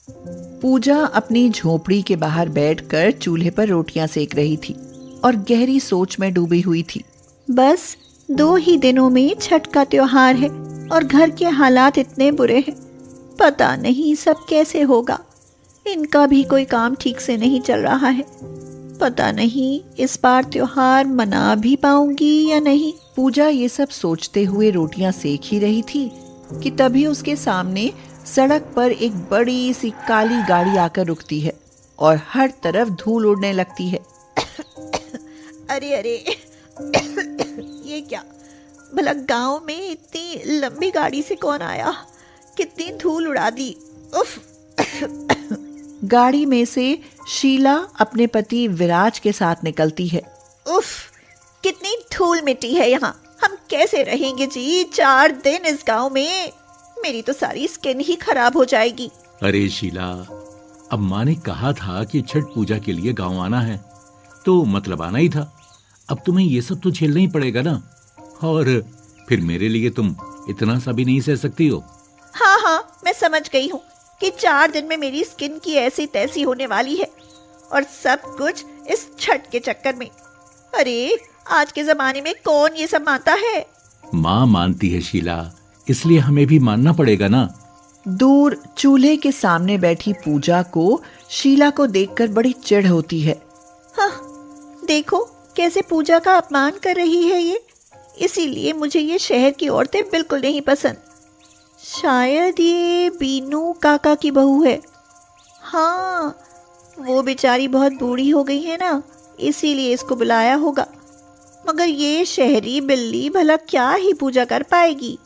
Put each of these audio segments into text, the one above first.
पूजा अपनी झोपड़ी के बाहर बैठकर चूल्हे पर रोटियां सेक रही थी और गहरी सोच में डूबी हुई थी। बस 2 ही दिनों में छठ का त्योहार है और घर के हालात इतने बुरे हैं। पता नहीं सब कैसे होगा। इनका भी कोई काम ठीक से नहीं चल रहा है। पता नहीं इस बार त्योहार मना भी पाऊंगी या नहीं। पूजा ये सब सोचते हुए रोटियां सेक ही रही थी कि तभी उसके सामने सड़क पर एक बड़ी सी काली गाड़ी आकर रुकती है और हर तरफ धूल उड़ने लगती है। अरे अरे ये क्या भला, गांव में इतनी लंबी गाड़ी से कौन आया? कितनी धूल उड़ा दी। उफ। गाड़ी में से शीला अपने पति विराज के साथ निकलती है। उफ, कितनी धूल मिट्टी है यहाँ। हम कैसे रहेंगे जी 4 दिन इस गांव में? मेरी तो सारी स्किन ही खराब हो जाएगी। अरे शीला, अब माँ ने कहा था कि छठ पूजा के लिए गांव आना है, तो मतलब आना ही था। अब तुम्हें ये सब तो झेलना ही पड़ेगा ना। और फिर मेरे लिए तुम इतना सा भी नहीं सह सकती हो? हाँ, मैं समझ गई हूँ कि 4 दिन में मेरी स्किन की ऐसी तैसी होने वाली है, और सब कुछ इस छठ के चक्कर में। अरे आज के जमाने में कौन ये सब मानता है? माँ मानती है शीला, इसलिए हमें भी मानना पड़ेगा ना। दूर चूल्हे के सामने बैठी पूजा को शीला को देखकर बड़ी चिढ़ होती है। हाँ, देखो कैसे पूजा का अपमान कर रही है ये। इसीलिए मुझे ये शहर की औरतें बिल्कुल नहीं पसंद। शायद ये बीनू काका की बहू है। हाँ, वो बेचारी बहुत बूढ़ी हो गई है ना, इसीलिए इसको बुलाया होगा। मगर ये शहरी बिल्ली भला क्या ही पूजा कर पाएगी।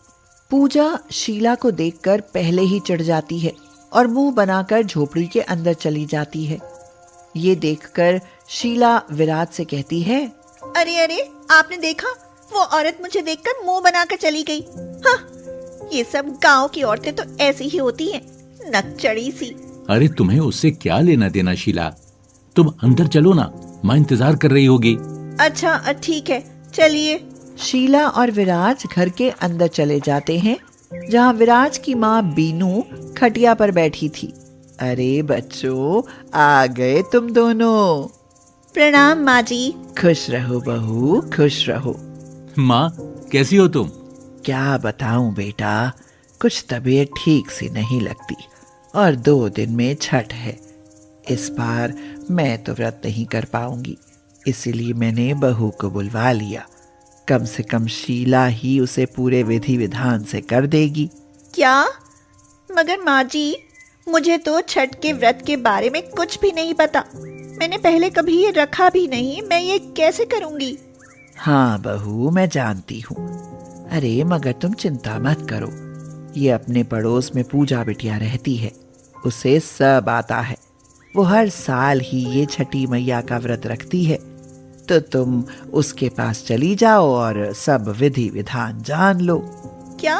पूजा शीला को देखकर पहले ही चिढ़ जाती है और मुंह बनाकर झोपड़ी के अंदर चली जाती है। ये देखकर शीला विराज से कहती है, अरे अरे, आपने देखा, वो औरत मुझे देखकर मुंह बनाकर चली गई। हाँ, ये सब गांव की औरतें तो ऐसी ही होती हैं, नकचड़ी सी। अरे तुम्हें उससे क्या लेना देना शीला, तुम अंदर चलो ना, माँ इंतजार कर रही होगी। अच्छा ठीक है, चलिए। शीला और विराज घर के अंदर चले जाते हैं, जहाँ विराज की माँ बीनू खटिया पर बैठी थी। अरे बच्चों, आ गए तुम दोनों। प्रणाम माँ जी। खुश रहो बहू, खुश रहो। माँ कैसी हो तुम? क्या बताऊं बेटा, कुछ तबीयत ठीक सी नहीं लगती और 2 दिन में छठ है। इस बार मैं तो व्रत नहीं कर पाऊंगी, इसीलिए मैंने बहू को बुलवा लिया। कम से कम शीला ही उसे पूरे विधि विधान से कर देगी। क्या? मगर माँ जी, मुझे तो छठ के व्रत के बारे में कुछ भी नहीं पता। मैंने पहले कभी ये रखा भी नहीं, मैं ये कैसे करूंगी? हाँ बहू, मैं जानती हूँ। अरे मगर तुम चिंता मत करो, ये अपने पड़ोस में पूजा बिटिया रहती है, उसे सब आता है। वो हर साल ही ये छठी मैया का व्रत रखती है, तो तुम उसके पास चली जाओ और सब विधि विधान जान लो। क्या?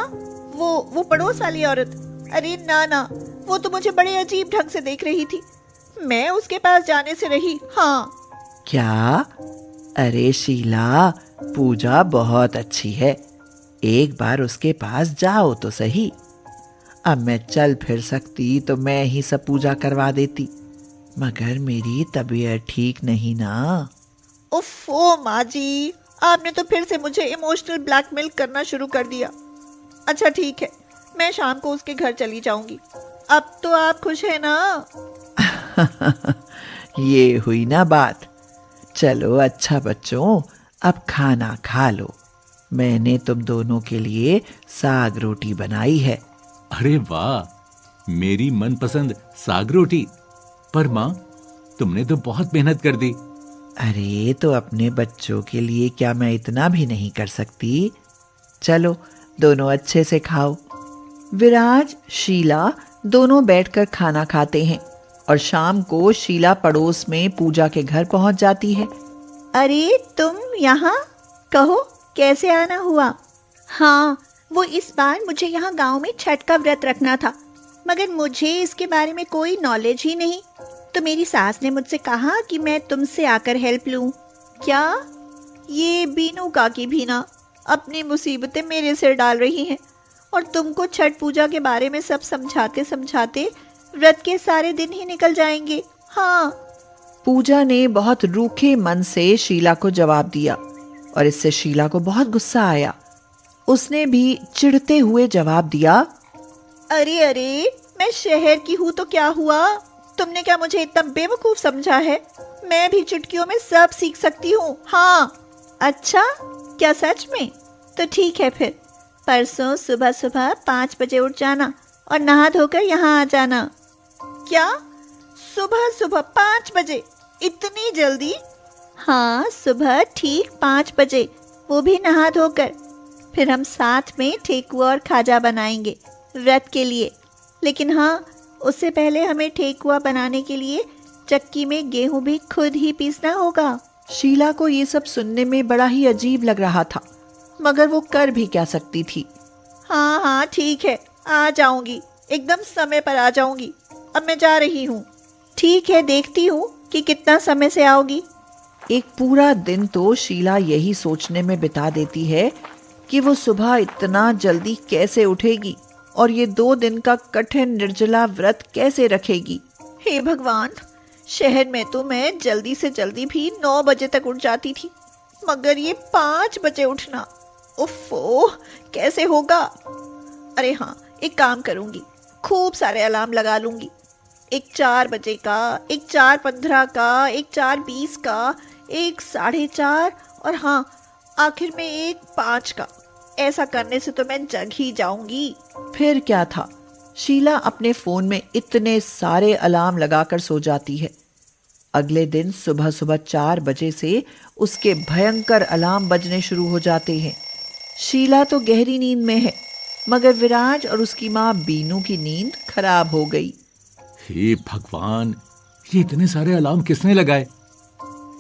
वो पड़ोस वाली औरत? अरे ना, वो तो मुझे बड़े अजीब ढंग से देख रही थी। मैं उसके पास जाने से रही। हाँ। क्या? अरे शीला, पूजा बहुत अच्छी है, एक बार उसके पास जाओ तो सही। अब मैं चल फिर सकती तो मैं ही सब पूजा करवा देती, मगर मेरी तबीयत ठीक नहीं ना। उफ़ो माँ जी, आपने तो फिर से मुझे इमोशनल ब्लैकमेल करना शुरू कर दिया। अच्छा ठीक है, मैं शाम को उसके घर चली जाऊंगी। अब तो आप खुश हैं ना? ये हुई ना बात। चलो अच्छा बच्चों, अब खाना खा लो। मैंने तुम दोनों के लिए साग रोटी बनाई है। अरे वाह, मेरी मनपसंद साग रोटी। पर माँ, तुमने तो बहुत मेहनत कर दी। अरे तो अपने बच्चों के लिए क्या मैं इतना भी नहीं कर सकती? चलो दोनों अच्छे से खाओ। विराज शीला दोनों बैठकर खाना खाते हैं और शाम को शीला पड़ोस में पूजा के घर पहुंच जाती है। अरे तुम यहाँ, कहो कैसे आना हुआ? हाँ, वो इस बार मुझे यहाँ गांव में छठ का व्रत रखना था, मगर मुझे इसके बारे में कोई नॉलेज ही नहीं, तो मेरी सास ने मुझसे कहा कि मैं तुमसे आकर हेल्प लूँ। क्या? ये बीनू काकी भी ना अपनी मुसीबतें मेरे सिर डाल रही हैं, और तुमको छठ पूजा के बारे में सब समझाते समझाते व्रत के सारे दिन ही निकल जाएंगे। हाँ। पूजा ने बहुत रूखे मन से शीला को जवाब दिया और इससे शीला को बहुत गुस्सा आया। उसने भी चिढ़ते हुए जवाब दिया, अरे अरे, मैं शहर की हूँ तो क्या हुआ? तुमने क्या मुझे इतना बेवकूफ समझा है? मैं भी चुटकियों में सब सीख सकती हूँ। हाँ। अच्छा, क्या सच में? तो ठीक है फिर। परसों सुबह सुबह 5 बजे उठ जाना और नहा धोकर यहाँ आ जाना। क्या? सुबह सुबह 5 बजे? इतनी जल्दी? हाँ, सुबह ठीक 5 बजे, वो भी नहा धोकर। फिर हम साथ में ठेकुआ और खाजा बनाएंगे व्रत के लिए। लेकिन हाँ, उससे पहले हमें ठेकुआ बनाने के लिए चक्की में गेहूं भी खुद ही पीसना होगा। शीला को ये सब सुनने में बड़ा ही अजीब लग रहा था, मगर वो कर भी क्या सकती थी। हाँ हाँ ठीक है, आ जाऊंगी, एकदम समय पर आ जाऊंगी। अब मैं जा रही हूँ। ठीक है, देखती हूँ कि कितना समय से आओगी। एक पूरा दिन तो शीला यही सोचने में बिता देती है कि वो सुबह इतना जल्दी कैसे उठेगी और ये 2 दिन का कठिन निर्जला व्रत कैसे रखेगी। हे भगवान, शहर में तो मैं जल्दी से जल्दी भी 9 बजे तक उठ जाती थी, मगर ये 5 बजे उठना, उफ़ो, कैसे होगा? अरे हाँ, एक काम करूंगी, खूब सारे अलार्म लगा लूंगी। एक 4 बजे का, एक 4:15 का, एक 4:20 का, एक 4:30 और हाँ, आखिर में एक 5 का। ऐसा करने से तो मैं जग ही जाऊंगी। फिर क्या था, शीला अपने फोन में इतने सारे अलार्म लगाकर सो जाती है। अगले दिन सुबह सुबह 4 बजे से उसके भयंकर अलार्म बजने शुरू हो जाते हैं। शीला तो गहरी नींद में है, मगर विराज और उसकी माँ बीनू की नींद खराब हो गई। हे भगवान, ये इतने सारे अलार्म किसने लगाए?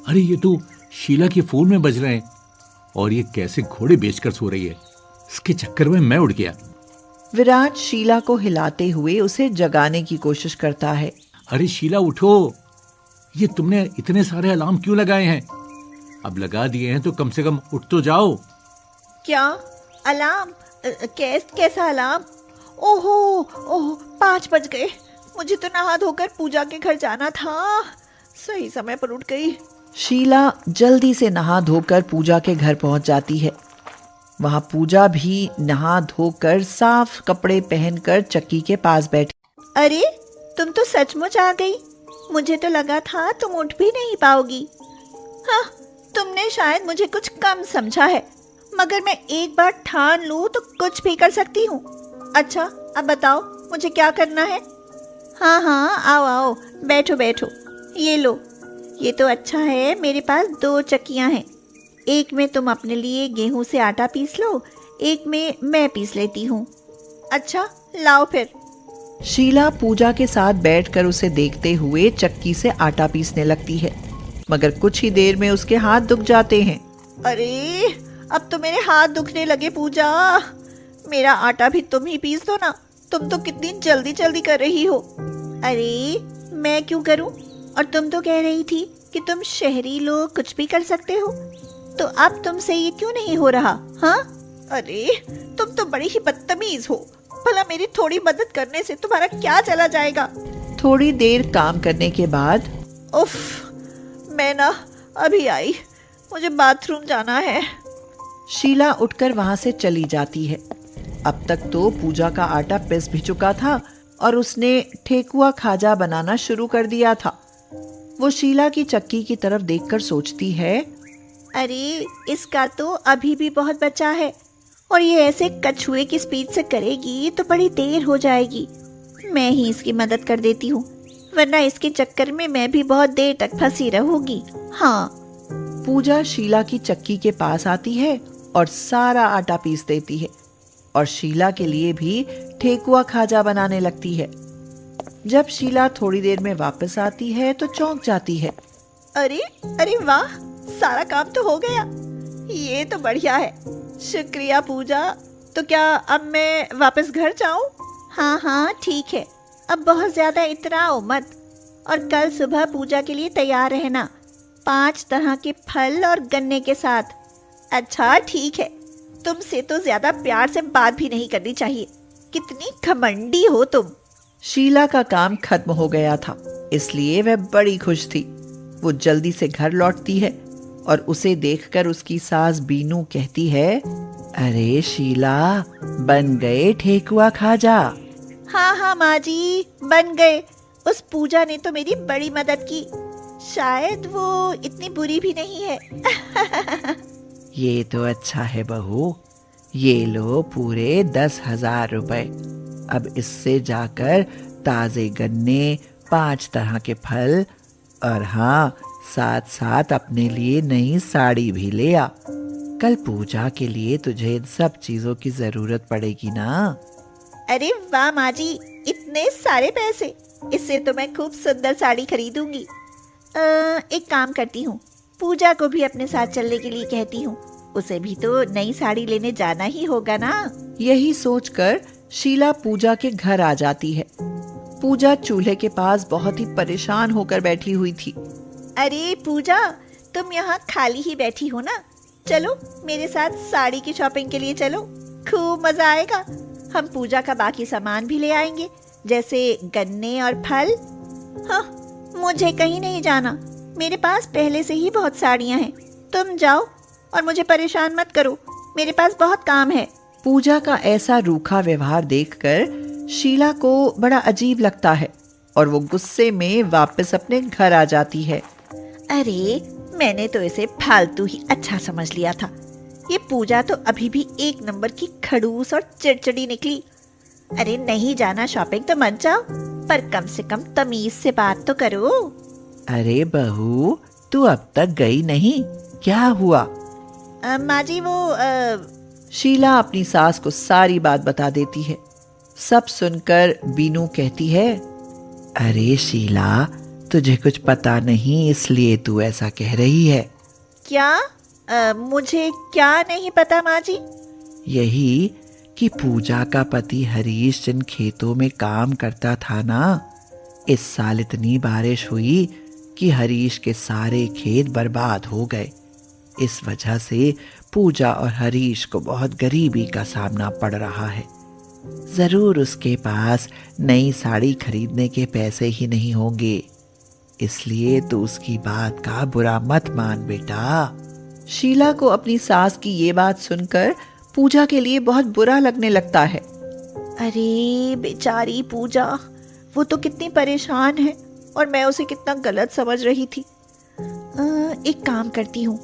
अरे ये तो शीला के फोन में बज रहे हैं और ये कैसे घोड़े बेचकर सो रही है। इसके चक्कर में मैं उड़ गया। विराज शीला को हिलाते हुए उसे जगाने की कोशिश करता है। अरे शीला उठो, ये तुमने इतने सारे अलार्म क्यों लगाए हैं? अब लगा दिए हैं तो कम से कम उठ तो जाओ। क्या अलार्म? कैसा अलार्म? ओहो ओहो, 5 बज गए। मुझे तो नहा धोकर पूजा के घर जाना था। सही समय पर उठ गई। शीला जल्दी से नहा धोकर पूजा के घर पहुंच जाती है। वहां पूजा भी नहा धोकर साफ कपड़े पहनकर चक्की के पास बैठी। अरे, तुम तो सचमुच आ गई। मुझे तो लगा था तुम उठ भी नहीं पाओगी। हाँ, तुमने शायद मुझे कुछ कम समझा है, मगर मैं एक बार ठान लूं तो कुछ भी कर सकती हूँ। अच्छा, अब बताओ मुझे क्या करना है? हाँ हाँ, आओ आओ, बैठो बैठो। ये लो, ये तो अच्छा है, मेरे पास 2 चक्कियाँ हैं। एक में तुम अपने लिए गेहूं से आटा पीस लो, एक में मैं पीस लेती हूँ। अच्छा, लाओ फिर। शीला पूजा के साथ बैठकर उसे देखते हुए चक्की से आटा पीसने लगती है, मगर कुछ ही देर में उसके हाथ दुख जाते हैं। अरे, अब तो मेरे हाथ दुखने लगे पूजा। मेरा आटा भी तुम ही पीस दो ना, तुम तो कितनी जल्दी जल्दी कर रही हो। अरे, मैं क्यों करूं? और तुम तो कह रही थी कि तुम शहरी लोग कुछ भी कर सकते हो, तो अब तुमसे ये क्यों नहीं हो रहा? हाँ? अरे, तुम तो बड़ी ही बदतमीज हो। भला मेरी थोड़ी मदद करने से तुम्हारा क्या चला जाएगा? थोड़ी देर काम करने के बाद, उफ, मैं ना अभी आई, मुझे बाथरूम जाना है। शीला उठकर वहां से चली जाती है। अब तक तो पूजा का आटा पिस भी चुका था और उसने ठेकुआ खाजा बनाना शुरू कर दिया था। वो शीला की चक्की की तरफ देखकर सोचती है, अरे, इसका तो अभी भी बहुत बचा है और ये ऐसे कछुए की स्पीड से करेगी तो बड़ी देर हो जाएगी। मैं ही इसकी मदद कर देती हूँ, वरना इसके चक्कर में मैं भी बहुत देर तक फंसी रहूंगी। हाँ। पूजा शीला की चक्की के पास आती है और सारा आटा पीस देती है और शीला के लिए भी ठेकुआ खाजा बनाने लगती है। जब शीला थोड़ी देर में वापस आती है तो चौंक जाती है। अरे अरे वाह, सारा काम तो हो गया। ये तो बढ़िया है, शुक्रिया पूजा। तो क्या अब मैं वापस घर जाऊं? हाँ हाँ ठीक है, अब बहुत ज्यादा इतराओ मत और कल सुबह पूजा के लिए तैयार रहना, 5 तरह के फल और गन्ने के साथ। अच्छा ठीक है, तुमसे तो ज्यादा प्यार से बात भी नहीं करनी चाहिए। कितनी घमंडी हो तुम। शीला का काम खत्म हो गया था, इसलिए वह बड़ी खुश थी। वो जल्दी से घर लौटती है और उसे देखकर उसकी सास बीनू कहती है, अरे शीला, बन गए ठेकुआ खाजा। हाँ हाँ माँ जी, बन गए। उस पूजा ने तो मेरी बड़ी मदद की। शायद वो इतनी बुरी भी नहीं है। ये तो अच्छा है बहू। ये लो पूरे 10,000 रुपए। अब इससे जाकर ताजे गन्ने, 5 तरह के फल और हाँ, साथ साथ अपने लिए नई साड़ी भी ले आ। कल पूजा के लिए तुझे इन सब चीजों की जरूरत पड़ेगी ना। अरे वाह माँ जी, इतने सारे पैसे! इससे तो मैं खूब सुंदर साड़ी खरीदूंगी। एक काम करती हूँ, पूजा को भी अपने साथ चलने के लिए कहती हूँ। उसे भी तो नई साड़ी लेने जाना ही होगा ना। यही सोचकर शीला पूजा के घर आ जाती है। पूजा चूल्हे के पास बहुत ही परेशान होकर बैठी हुई थी। अरे पूजा, तुम यहाँ खाली ही बैठी हो ना? चलो मेरे साथ साड़ी की शॉपिंग के लिए चलो, खूब मजा आएगा। हम पूजा का बाकी सामान भी ले आएंगे, जैसे गन्ने और फल। हाँ, मुझे कहीं नहीं जाना। मेरे पास पहले से ही बहुत साड़ियाँ हैं। तुम जाओ और मुझे परेशान मत करो, मेरे पास बहुत काम है। पूजा का ऐसा रूखा व्यवहार देखकर शीला को बड़ा अजीब लगता है और वो गुस्से में वापस अपने घर आ जाती है। अरे, मैंने तो इसे फालतू ही अच्छा समझ लिया था। ये पूजा तो अभी भी एक नंबर की खड़ूस और चिड़चिड़ी निकली। अरे नहीं जाना शॉपिंग तो मत जाओ, पर कम से कम तमीज से बात तो करो। अरे बहू, तू अब तक गई नहीं, क्या हुआ? माँ जी शीला अपनी सास को सारी बात बता देती है। सब सुनकर बीनू कहती है, अरे शीला, तुझे कुछ पता नहीं इसलिए तू ऐसा कह रही है। क्या? मुझे क्या नहीं पता माँ जी? यही कि पूजा का पति हरीश जिन खेतों में काम करता था ना, इस साल इतनी बारिश हुई कि हरीश के सारे खेत बर्बाद हो गए। इस वजह से पूजा और हरीश को बहुत गरीबी का सामना पड़ रहा है। जरूर उसके पास नई साड़ी खरीदने के पैसे ही नहीं होंगे, इसलिए तो उसकी बात का बुरा मत मान बेटा। शीला को अपनी सास की ये बात सुनकर पूजा के लिए बहुत बुरा लगने लगता है। अरे बेचारी पूजा, वो तो कितनी परेशान है और मैं उसे कितना गलत समझ रही थी। एक काम करती हूँ,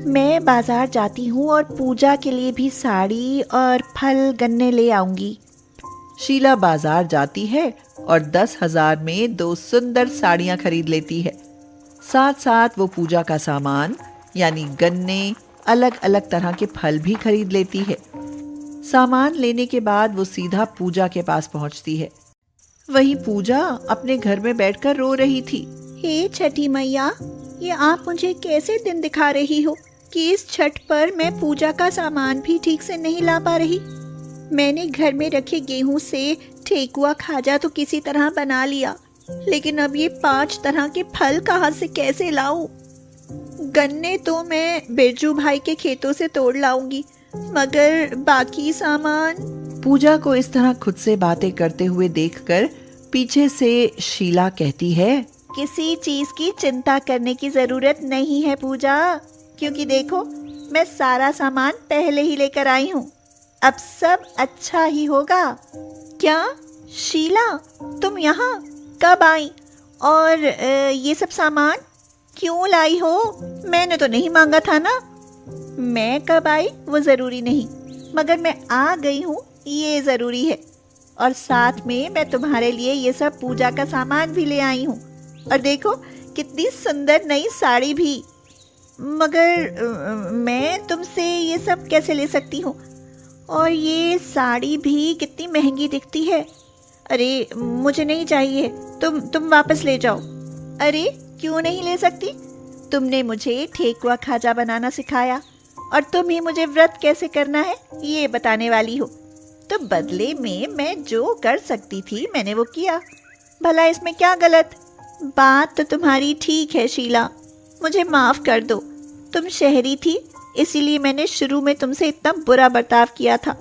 मैं बाजार जाती हूँ और पूजा के लिए भी साड़ी और फल गन्ने ले आऊंगी। शीला बाजार जाती है और 10,000 में 2 सुंदर साड़ियां खरीद लेती है। साथ साथ वो पूजा का सामान यानी गन्ने, अलग अलग तरह के फल भी खरीद लेती है। सामान लेने के बाद वो सीधा पूजा के पास पहुंचती है। वहीं पूजा अपने घर में बैठकर रो रही थी। हे छठी मैया, ये आप मुझे कैसे दिन दिखा रही हो कि इस छठ पर मैं पूजा का सामान भी ठीक से नहीं ला पा रही। मैंने घर में रखे गेहूं से ठेकुआ खाजा तो किसी तरह बना लिया, लेकिन अब ये 5 तरह के फल कहाँ से कैसे लाऊं? गन्ने तो मैं बिरजू भाई के खेतों से तोड़ लाऊंगी, मगर बाकी सामान। पूजा को इस तरह खुद से बातें करते हुए देखकर पीछे से शीला कहती है, किसी चीज की चिंता करने की जरूरत नहीं है पूजा, क्योंकि देखो मैं सारा सामान पहले ही लेकर आई हूँ। अब सब अच्छा ही होगा। क्या शीला, तुम यहाँ कब आई और ये सब सामान क्यों लाई हो? मैंने तो नहीं मांगा था ना। मैं कब आई वो जरूरी नहीं, मगर मैं आ गई हूँ ये जरूरी है। और साथ में मैं तुम्हारे लिए ये सब पूजा का सामान भी ले आई हूँ। और देखो कितनी सुंदर नई साड़ी भी। मगर मैं तुमसे ये सब कैसे ले सकती हूँ? और ये साड़ी भी कितनी महंगी दिखती है। अरे मुझे नहीं चाहिए, तुम वापस ले जाओ। अरे क्यों नहीं ले सकती? तुमने मुझे ठेकुआ खाजा बनाना सिखाया और तुम ही मुझे व्रत कैसे करना है ये बताने वाली हो। तो बदले में मैं जो कर सकती थी मैंने वो किया। भला इसमें क्या गलत? बात तो तुम्हारी ठीक है शीला, मुझे माफ कर दो। तुम शहरी थी, इसीलिए मैंने शुरू में तुमसे इतना बुरा बर्ताव किया था,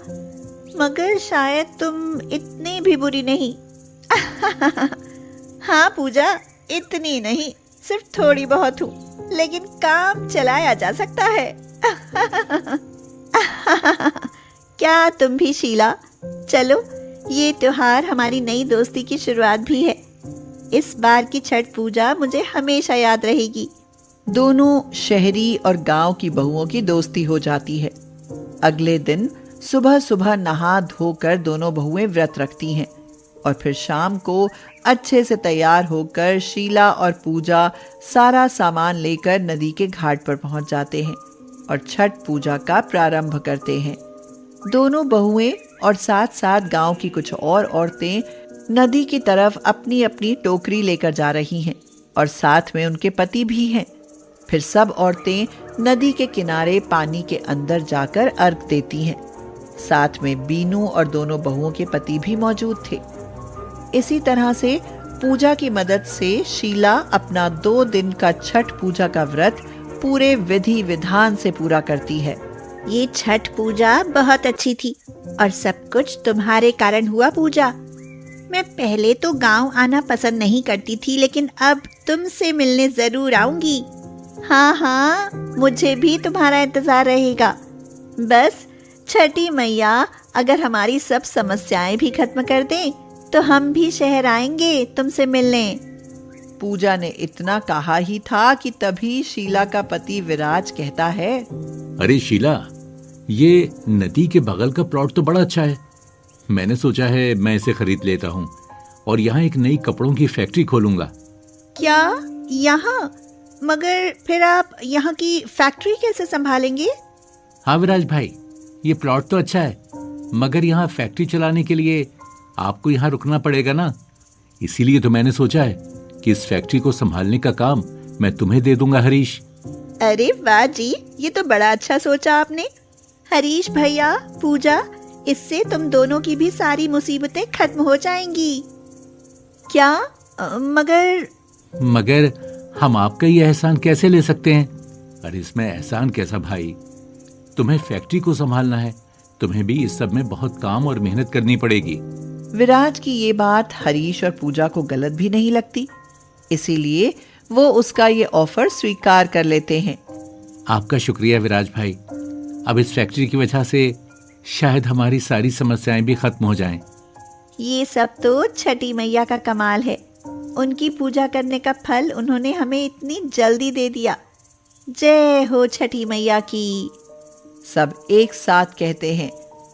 मगर शायद तुम इतनी भी बुरी नहीं। हाँ पूजा, इतनी नहीं, सिर्फ थोड़ी बहुत हूँ, लेकिन काम चलाया जा सकता है। क्या तुम भी शीला? चलो, ये त्योहार हमारी नई दोस्ती की शुरुआत भी है। इस बार की छठ पूजा मुझे हमेशा याद रहेगी। दोनों शहरी और गांव की बहुओं की दोस्ती हो जाती है। अगले दिन सुबह सुबह नहा धोकर दोनों बहुएं व्रत रखती हैं और फिर शाम को अच्छे से तैयार होकर शीला और पूजा सारा सामान लेकर नदी के घाट पर पहुंच जाते हैं और छठ पूजा का प्रारंभ करते हैं। दोनों बहुएं और साथ साथ गांव की कुछ और औरतें नदी की तरफ अपनी अपनी टोकरी लेकर जा रही हैं और साथ में उनके पति भी हैं। फिर सब औरतें नदी के किनारे पानी के अंदर जाकर अर्घ देती हैं। साथ में बीनू और दोनों बहुओं के पति भी मौजूद थे। इसी तरह से पूजा की मदद से शीला अपना 2 दिन का छठ पूजा का व्रत पूरे विधि विधान से पूरा करती है। ये छठ पूजा बहुत अच्छी थी और सब कुछ तुम्हारे कारण हुआ पूजा। मैं पहले तो गांव आना पसंद नहीं करती थी, लेकिन अब तुमसे मिलने जरूर आऊंगी। हाँ हाँ, मुझे भी तुम्हारा इंतजार रहेगा। बस छठी मैया अगर हमारी सब समस्याएं भी खत्म कर दें तो हम भी शहर आएंगे तुमसे मिलने। पूजा ने इतना कहा ही था कि तभी शीला का पति विराज कहता है, अरे शीला, ये नदी के बगल का प्लॉट तो बड़ा अच्छा है। मैंने सोचा है मैं इसे खरीद लेता हूँ और यहाँ एक नई कपड़ों की फैक्ट्री खोलूंगा। क्या? यहाँ? मगर फिर आप यहाँ की फैक्ट्री कैसे संभालेंगे? हाँ विराज भाई, ये प्लॉट तो अच्छा है, मगर यहाँ फैक्ट्री चलाने के लिए आपको यहाँ रुकना पड़ेगा ना। इसीलिए तो मैंने सोचा है कि इस फैक्ट्री को संभालने का काम मैं तुम्हें दे दूंगा हरीश। अरे वाह जी, ये तो बड़ा अच्छा सोचा आपने। हरीश भैया, पूजा, इससे तुम दोनों की भी सारी मुसीबतें खत्म हो जाएंगी। क्या? मगर हम आपका ये एहसान कैसे ले सकते हैं? अरे इसमें एहसान कैसा भाई, तुम्हें फैक्ट्री को संभालना है, तुम्हें भी इस सब में बहुत काम और मेहनत करनी पड़ेगी। विराज की ये बात हरीश और पूजा को गलत भी नहीं लगती, इसीलिए वो उसका ये ऑफर स्वीकार कर लेते हैं। आपका शुक्रिया विराज भाई। अब इस फैक्ट्री की वजह से शायद हमारी सारी समस्याएं भी खत्म हो जाएं। ये सब तो छठी मैया का कमाल है। उनकी पूजा करने का फल उन्होंने हमें इतनी जल्दी दे दिया। जय हो छठी मैया की। सब एक साथ कहते हैं,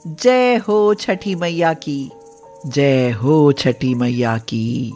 जय हो छठी मैया की, जय हो छठी मैया की।